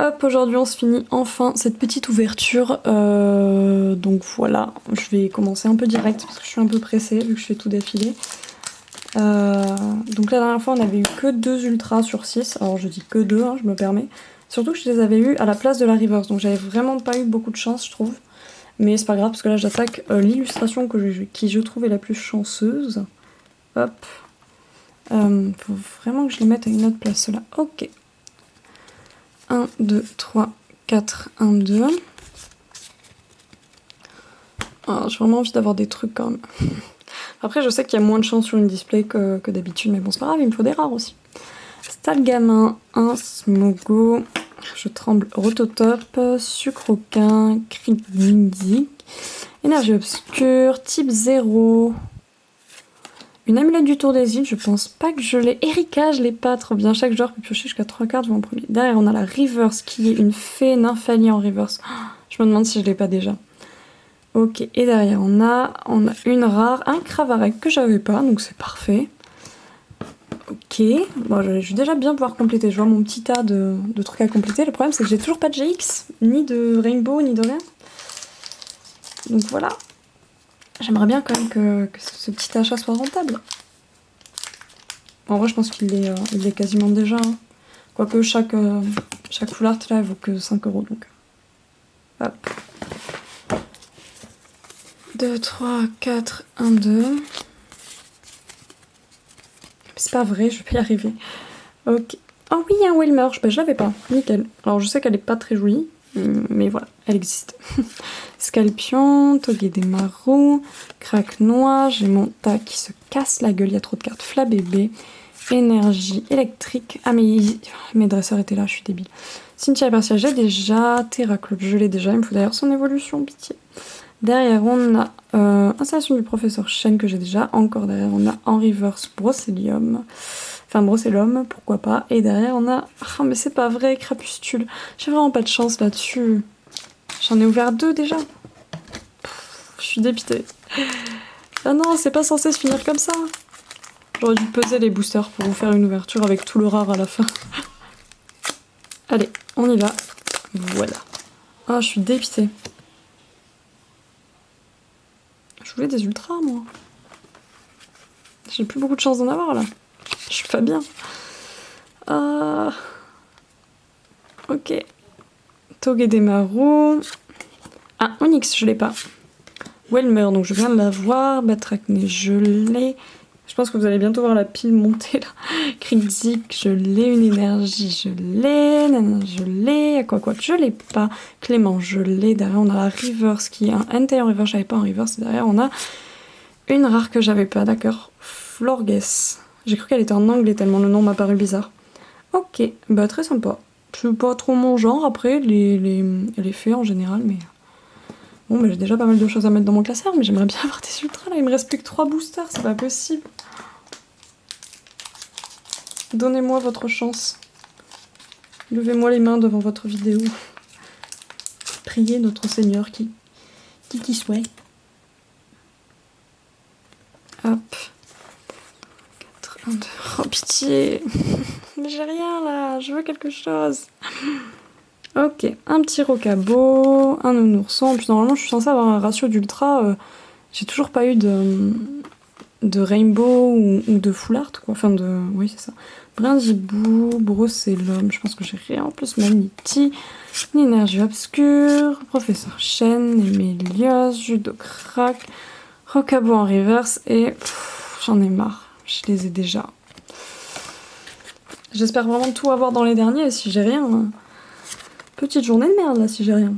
Hop, aujourd'hui on se finit enfin cette petite ouverture. Donc voilà, je vais commencer un peu direct parce que je suis un peu pressée vu que je fais tout d'affilée. Donc la dernière fois on avait eu que 2 ultras sur 6. Alors je dis que 2, hein, je me permets. Surtout que je les avais eu à la place de la reverse, donc j'avais vraiment pas eu beaucoup de chance je trouve. Mais c'est pas grave parce que là j'attaque l'illustration qui je trouve est la plus chanceuse. Hop. Faut vraiment que je les mette à une autre place ceux-là. Ok. 1, 2, 3, 4, 1, 2. Ah, j'ai vraiment envie d'avoir des trucs quand même. Après, je sais qu'il y a moins de chance sur une display que d'habitude, mais bon, c'est pas grave, il me faut des rares aussi. Stalgamin, 1, Smogo, je tremble, Rototop, Sucroquin, Kriglinzik, Énergie Obscure, Type 0, une amulette du Tour des îles, je pense pas que je l'ai. Erika, je l'ai pas trop bien. Chaque joueur peut piocher jusqu'à 3 cartes en premier. Derrière, on a la Reverse qui est une fée Nymphalie en Reverse. Je me demande si je l'ai pas déjà. Ok, et derrière, on a une rare, un Cravarec que j'avais pas, donc c'est parfait. Ok, bon, je vais déjà bien pouvoir compléter. Je vois mon petit tas de trucs à compléter. Le problème, c'est que j'ai toujours pas de GX, ni de Rainbow, ni de rien. Donc voilà. J'aimerais bien quand même que ce petit achat soit rentable. En vrai, je pense qu'il est quasiment déjà. Hein. Quoique chaque full art là, elle vaut que 5 euros. Donc. Hop. 2, 3, 4, 1, 2. C'est pas vrai, je vais pas y arriver. Ok. Oh oui, un Wilmer. Je l'avais pas. Nickel. Alors, je sais qu'elle est pas très jolie. Mais voilà, elle existe. Scalpion, Togedemaru, Craque-Noix, j'ai mon tas qui se casse la gueule, il y a trop de cartes. Flabébé, Énergie électrique. Ah, mais mes dresseurs étaient là, je suis débile. Cynthia Persia, j'ai déjà. Terraclope, je l'ai déjà. Il me faut d'ailleurs son évolution, pitié. Derrière, on a Installation du professeur Shen que j'ai déjà. Encore derrière, on a en reverse Brocelium. Enfin, Brocellum, pourquoi pas. Et derrière, on a. Ah, mais c'est pas vrai, Crapustule. J'ai vraiment pas de chance là-dessus. J'en ai ouvert 2 déjà. Je suis dépitée. Ah non, c'est pas censé se finir comme ça. J'aurais dû peser les boosters pour vous faire une ouverture avec tout le rare à la fin. Allez, on y va. Voilà. Ah, je suis dépitée. Je voulais des ultras, moi. J'ai plus beaucoup de chance d'en avoir, là. Je suis pas bien. Ah... Ok. Togedemaru. Ah, Onyx, je l'ai pas. Welmer, donc je viens de l'avoir. Batracné, je l'ai. Je pense que vous allez bientôt voir la pile monter là. Krigzik, je l'ai. Une énergie, je l'ai. Nana, je l'ai. Quoi, je l'ai pas. Clément, je l'ai. Derrière, on a la Reverse qui est un NT en Reverse, j'avais pas en Reverse. Et derrière, on a une rare que j'avais pas, d'accord. Florges. J'ai cru qu'elle était en anglais tellement le nom m'a paru bizarre. Ok, bah très sympa. C'est pas trop mon genre après, les fées en général, mais. Bon, bah j'ai déjà pas mal de choses à mettre dans mon classeur, mais j'aimerais bien avoir des ultras là. Il me reste plus que 3 boosters, c'est pas possible. Donnez-moi votre chance. Levez-moi les mains devant votre vidéo. Priez notre Seigneur qui soit. Hop. 4, 1, 2. Oh pitié. Mais j'ai rien là, je veux quelque chose. Ok, un petit rocabo, un nounourson. En plus, normalement, je suis censée avoir un ratio d'ultra. J'ai toujours pas eu de rainbow ou de full art, quoi. Enfin, oui, c'est ça. Brindibou, Brocellum, je pense que j'ai rien. En plus, Manity, une énergie obscure, Professeur Shen, Emelios, Judocrack, Rocabo en reverse et j'en ai marre. Je les ai déjà. J'espère vraiment tout avoir dans les derniers et si j'ai rien. Hein. Petite journée de merde là si j'ai rien.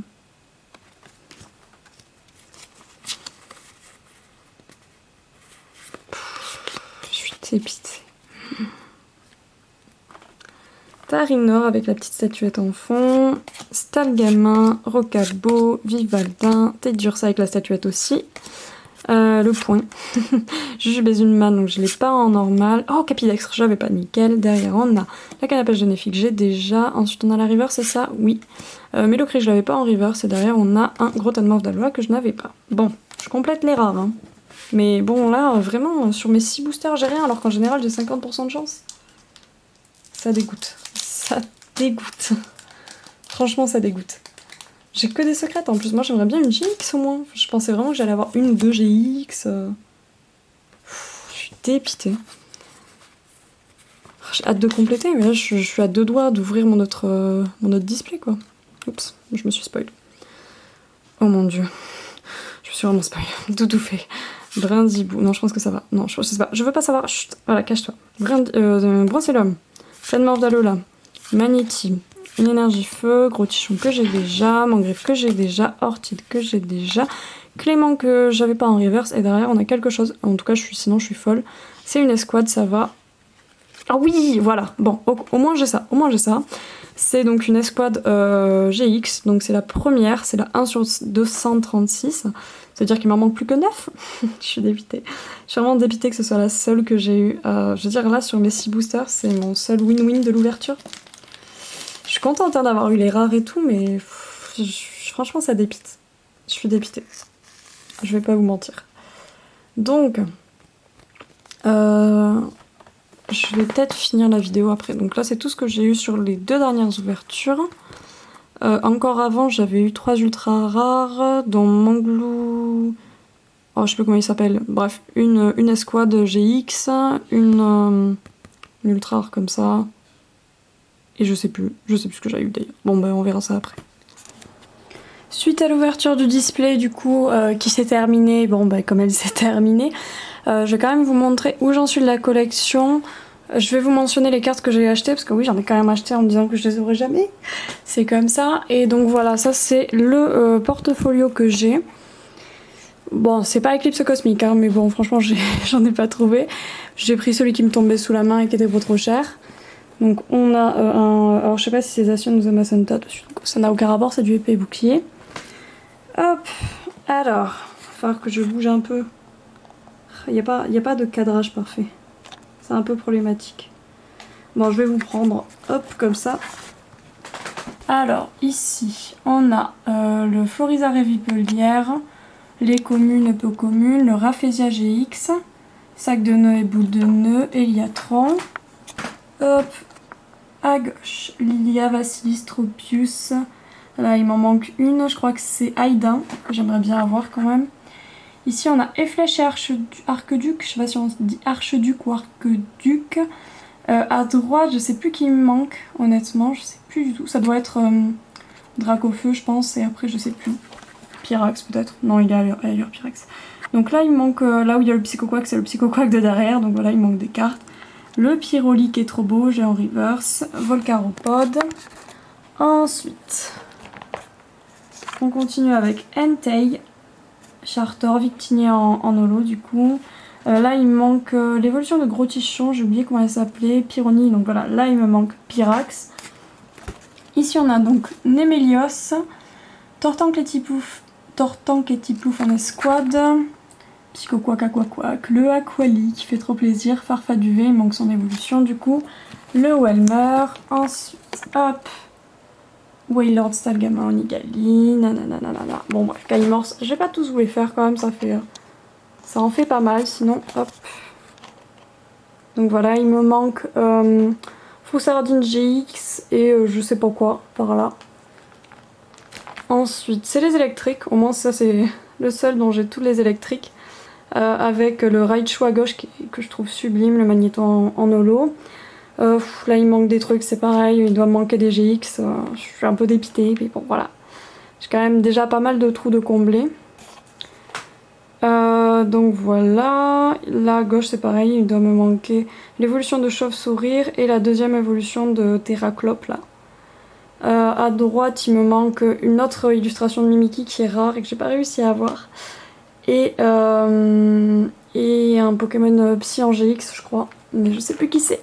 Je suis dépitée. Tarinor avec la petite statuette en fond. Stalgamin, Rocabo, Vivaldin, Tête d'Ursa avec la statuette aussi. Le point. Jujubezunman, donc je l'ai pas en normal. Oh, Capidextre, j'avais pas, nickel. Derrière, on a la canne à pêche de Néphik, j'ai déjà. Ensuite, on a la river, c'est ça? Oui. Mélocry, je l'avais pas en river. Et derrière, on a un gros tas de morph d'Aloa que je n'avais pas. Bon, je complète les rares. Hein. Mais bon, là, vraiment, sur mes 6 boosters, j'ai rien, alors qu'en général, j'ai 50% de chance. Ça dégoûte. Ça dégoûte. Franchement, ça dégoûte. J'ai que des secrètes en plus. Moi, j'aimerais bien une GX au moins. Je pensais vraiment que j'allais avoir une ou deux GX. Je suis dépitée. J'ai hâte de compléter, mais là, je suis à deux doigts d'ouvrir mon autre display, quoi. Oups, je me suis spoil. Oh mon dieu. Je me suis vraiment spoil. Doudou fait. Brindibou. Non, je pense que ça va. Non, je sais pas. Je veux pas savoir. Chut. Voilà, cache-toi. Broncellum. Pleine morve d'Alola. Magnéti. Une énergie feu. Gros tichon que j'ai déjà. Mangriffe que j'ai déjà. Ortide que j'ai déjà. Clément que j'avais pas en reverse. Et derrière, on a quelque chose. En tout cas, sinon, je suis folle. C'est une escouade, ça va. Ah oui, voilà. Bon, au moins j'ai ça. Au moins j'ai ça. C'est donc une escouade GX. Donc c'est la première. C'est la 1 sur 236. C'est-à-dire qu'il m'en manque plus que 9. Je suis dépitée. Je suis vraiment dépitée que ce soit la seule que j'ai eue. Je veux dire, là, sur mes 6 boosters, c'est mon seul win-win de l'ouverture. Je suis contente d'avoir eu les rares et tout, mais franchement, ça dépite. Je suis dépitée. Je vais pas vous mentir. Donc, je vais peut-être finir la vidéo après. Donc là, c'est tout ce que j'ai eu sur les 2 dernières ouvertures. Encore avant, j'avais eu 3 ultra rares, dont Manglou... Oh, je sais plus comment il s'appelle. Bref, une escouade GX, une ultra rare comme ça. Et je sais plus ce que j'ai eu d'ailleurs. Bon, ben on verra ça après. Suite à l'ouverture du display, du coup, qui s'est terminée, bon, ben comme elle s'est terminée, je vais quand même vous montrer où j'en suis de la collection. Je vais vous mentionner les cartes que j'ai achetées, parce que oui, j'en ai quand même acheté en me disant que je les aurais jamais. C'est comme ça. Et donc voilà, ça c'est le portfolio que j'ai. Bon, c'est pas Éclipse Cosmique, hein, mais bon, franchement, j'en ai pas trouvé. J'ai pris celui qui me tombait sous la main et qui était pas trop cher. Donc on a alors je sais pas si c'est Zacian ou Zamazenta dessus, donc ça n'a aucun rapport, c'est du épée et bouclier. Hop, alors, il va falloir que je bouge un peu. Il n'y a pas de cadrage parfait. C'est un peu problématique. Bon, je vais vous prendre, hop, comme ça. Alors, ici, on a le Floriza Révipelière, les communes et peu communes, le Rafflesia GX, sac de nœuds et bout de nœuds, Eliatron. Hop, à gauche, Lilia, Vassilis, Tropius. Là, il m'en manque une, je crois que c'est Aïdin, que j'aimerais bien avoir quand même. Ici, on a Efflèche et Arqueduc, je sais pas si on dit Archeduc ou Arqueduc. À droite, je sais plus qui me manque, honnêtement, je sais plus du tout. Ça doit être Dracofeu, je pense, et après, je sais plus. Pyrax, peut-être. Non, il est ailleurs, Pyrax. Donc là, il manque, là où il y a le Psychoquack, c'est le Psychoquack de derrière, donc voilà, il manque des cartes. Le Pyroli qui est trop beau, j'ai en reverse. Volcaropode. Ensuite, on continue avec Entei. Chartor, Victini en holo du coup. Là il me manque l'évolution de Gros Tichon, j'ai oublié comment elle s'appelait, Pyroni, donc voilà, là il me manque Pyrax. Ici on a donc Némélios, Tortank et Tiplouf en escouade, Psychoquack, le Aquali qui fait trop plaisir, Farfaduvé, il manque son évolution du coup, le Welmer, ensuite hop, Wailord, Stalgama, Onigali, nanana. Bon bref, Kalimorse, je vais pas tous vous les faire quand même, ça en fait pas mal, sinon hop. Donc voilà, il me manque Foussardine GX et je sais pas quoi par là. Ensuite, c'est les électriques, au moins ça c'est le seul dont j'ai tous les électriques. Avec le Raichu à gauche que je trouve sublime, le Magnéto en holo. Là il manque des trucs, c'est pareil, il doit me manquer des GX, je suis un peu dépitée, mais bon voilà. J'ai quand même déjà pas mal de trous de combler. Donc voilà, là à gauche c'est pareil, il doit me manquer l'évolution de Chauve-Sourire et la deuxième évolution de Terraclope là. À droite il me manque une autre illustration de Mimikyu qui est rare et que j'ai pas réussi à avoir. Et un Pokémon Psy en GX je crois, mais je sais plus qui c'est.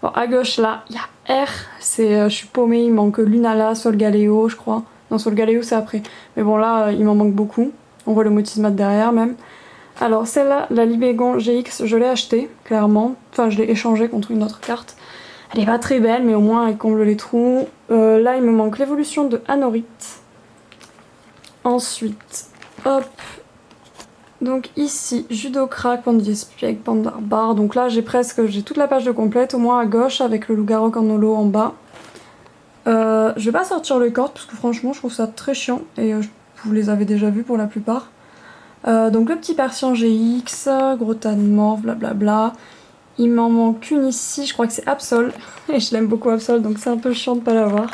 Bon, à gauche là, il y a R, je suis paumée, il manque Lunala, Solgaleo je crois. Non, Solgaleo c'est après. Mais bon là, il m'en manque beaucoup. On voit le Motismat derrière même. Alors celle-là, la Libégon GX, je l'ai achetée, clairement. Enfin, je l'ai échangée contre une autre carte. Elle est pas très belle, mais au moins elle comble les trous. Là, il me manque l'évolution de Anorit. Ensuite, hop. Donc ici, Judocrack, Pandiespec, Pandarbar. Donc là, j'ai toute la page de complète, au moins à gauche, avec le Loup-Garou en holo en bas. Je vais pas sortir les cartes parce que franchement je trouve ça très chiant et vous les avez déjà vus pour la plupart. Donc le petit Persian GX, gros tas de morve, blablabla. Il m'en manque une ici, je crois que c'est Absol. Et je l'aime beaucoup Absol, donc c'est un peu chiant de pas l'avoir.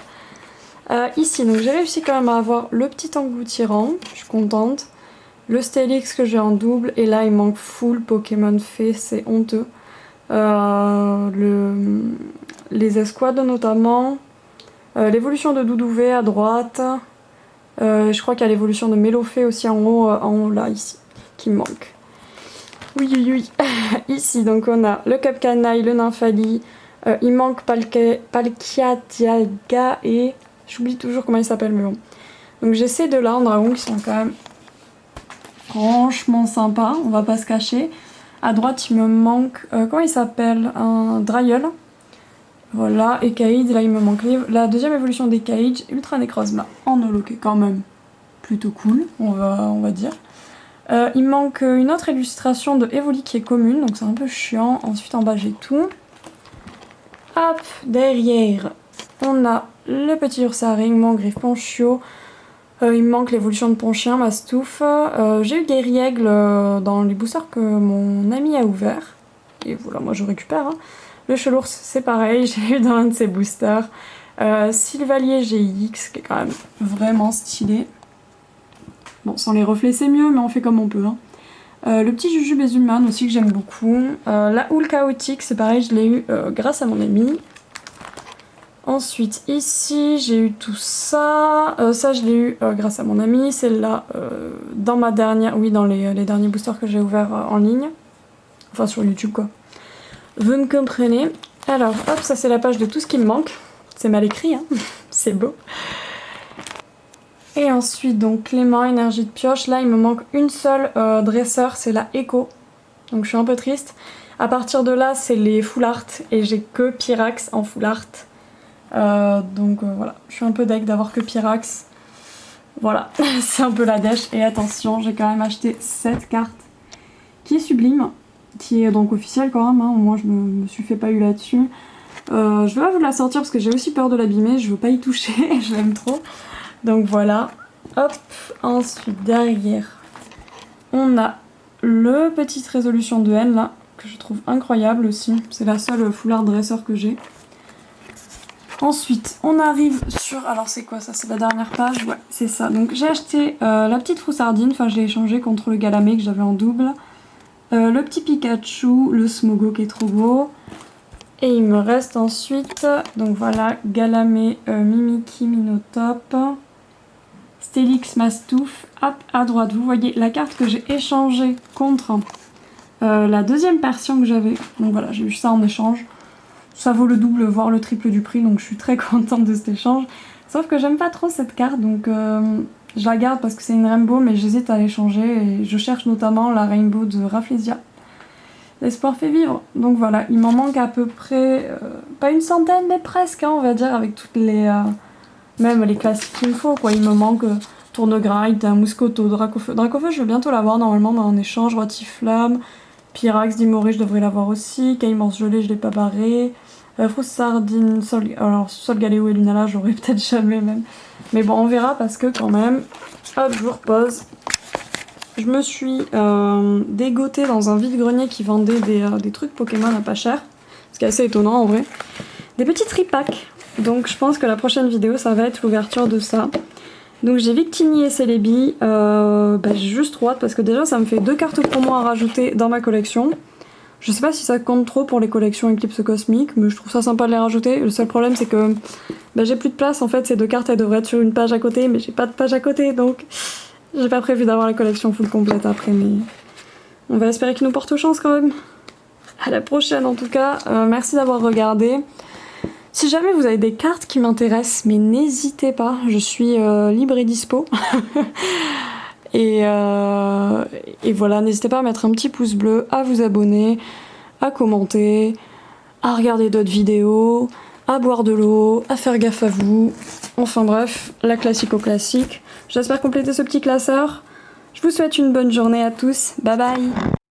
Ici, donc j'ai réussi quand même à avoir le petit engloutirant, je suis contente. Le Steelix que j'ai en double, et là il manque full Pokémon Fée, c'est honteux. Les escouades notamment. L'évolution de Doudouvé à droite. Je crois qu'il y a l'évolution de Mélofée aussi en haut là, ici, qui me manque. Oui, oui, oui. Ici, donc on a le Capcanaille, le Nymphali. Il manque Palkia-Dialga et... J'oublie toujours comment il s'appelle, mais bon. Donc j'ai ces deux-là en dragon qui sont quand même franchement sympas, on va pas se cacher. À droite, il me manque... comment il s'appelle? Un Dryel. Voilà, et Kaïd, là il me manque la deuxième évolution des Kaïd, Ultra Necrozma en holo, qui est quand même plutôt cool, on va dire. Il manque une autre illustration de Evoli qui est commune, donc c'est un peu chiant. Ensuite en bas j'ai tout. Hop, derrière on a le petit Ursaring, mon griffe Ponchio. Il me manque l'évolution de Ponchien, Mastouf. J'ai eu des règles dans les boosters que mon ami a ouvert. Et voilà, moi je récupère. Hein. Le Chelours c'est pareil, j'ai eu dans un de ses boosters. Sylvalier GX qui est quand même vraiment stylé. Bon, sans les reflets c'est mieux, mais on fait comme on peut. Hein. Le petit Jujubes aussi que j'aime beaucoup. La houle chaotique, c'est pareil, je l'ai eu grâce à mon ami. Ensuite, ici, j'ai eu tout ça. Ça, je l'ai eu grâce à mon ami. Celle-là, dans ma dernière... Oui, dans les derniers boosters que j'ai ouverts en ligne. Enfin, sur YouTube, quoi. Vous me comprenez. Alors, hop, ça, c'est la page de tout ce qui me manque. C'est mal écrit, hein. C'est beau. Et ensuite, donc, Clément, énergie de pioche. Là, il me manque une seule dresseur, c'est la Echo. Donc, je suis un peu triste. À partir de là, c'est les full art. Et j'ai que Pyrax en full art. Donc voilà, je suis un peu deg d'avoir que Pyrax. Voilà, c'est un peu la dèche. Et attention, j'ai quand même acheté cette carte qui est sublime, qui est donc officielle quand même, hein. Au moins je me suis fait pas eu là-dessus. Je vais pas vous la sortir parce que j'ai aussi peur de l'abîmer, je veux pas y toucher, je l'aime trop. Donc voilà, hop, ensuite derrière, on a le petite résolution de haine là, que je trouve incroyable aussi. C'est la seule full art dresseur que j'ai. Ensuite, on arrive sur... Alors c'est quoi ça? C'est la dernière page? Ouais, c'est ça. Donc j'ai acheté la petite Froussardine, enfin je l'ai échangé contre le Galamé que j'avais en double. Le petit Pikachu, le Smogo qui est trop beau. Et il me reste ensuite, donc voilà, Galamé, Mimikyu, Minotop, Steelix, Mastouf. Hop, à droite, vous voyez la carte que j'ai échangée contre la deuxième Persian que j'avais. Donc voilà, j'ai eu ça en échange. Ça vaut le double, voire le triple du prix, donc je suis très contente de cet échange. Sauf que j'aime pas trop cette carte, donc je la garde parce que c'est une Rainbow, mais j'hésite à l'échanger. Et je cherche notamment la Rainbow de Rafflesia. L'espoir fait vivre. Donc voilà, il m'en manque à peu près, pas une centaine, mais presque, hein, on va dire, avec toutes les... même les classiques qu'il me faut, quoi. Il me manque Tournegride, Mouscoto, Dracofeu. Dracofeu, je vais bientôt l'avoir normalement dans un échange, Rotiflamme. Pyrax, Dimori, je devrais l'avoir aussi. Caïmance gelée, je l'ai pas barré. Froussardine, Solgaleo et Lunala, j'aurais peut-être jamais même. Mais bon, on verra parce que quand même, hop, je vous repose. Je me suis dégotée dans un vide-grenier qui vendait des trucs Pokémon à pas cher. Ce qui est assez étonnant en vrai. Des petits tripacks. Donc je pense que la prochaine vidéo, ça va être l'ouverture de ça. Donc j'ai Victini et Celebi, j'ai juste trop hâte parce que déjà ça me fait 2 cartes promo à rajouter dans ma collection. Je sais pas si ça compte trop pour les collections Eclipse Cosmique, mais je trouve ça sympa de les rajouter. Le seul problème c'est que j'ai plus de place, en fait ces 2 cartes elles devraient être sur une page à côté, mais j'ai pas de page à côté donc j'ai pas prévu d'avoir la collection full complète après, mais on va espérer qu'ils nous portent chance quand même. À la prochaine en tout cas, merci d'avoir regardé. Si jamais vous avez des cartes qui m'intéressent, mais n'hésitez pas, je suis libre et dispo. et voilà, n'hésitez pas à mettre un petit pouce bleu, à vous abonner, à commenter, à regarder d'autres vidéos, à boire de l'eau, à faire gaffe à vous. Enfin bref, la classico-classique. J'espère compléter ce petit classeur. Je vous souhaite une bonne journée à tous. Bye bye!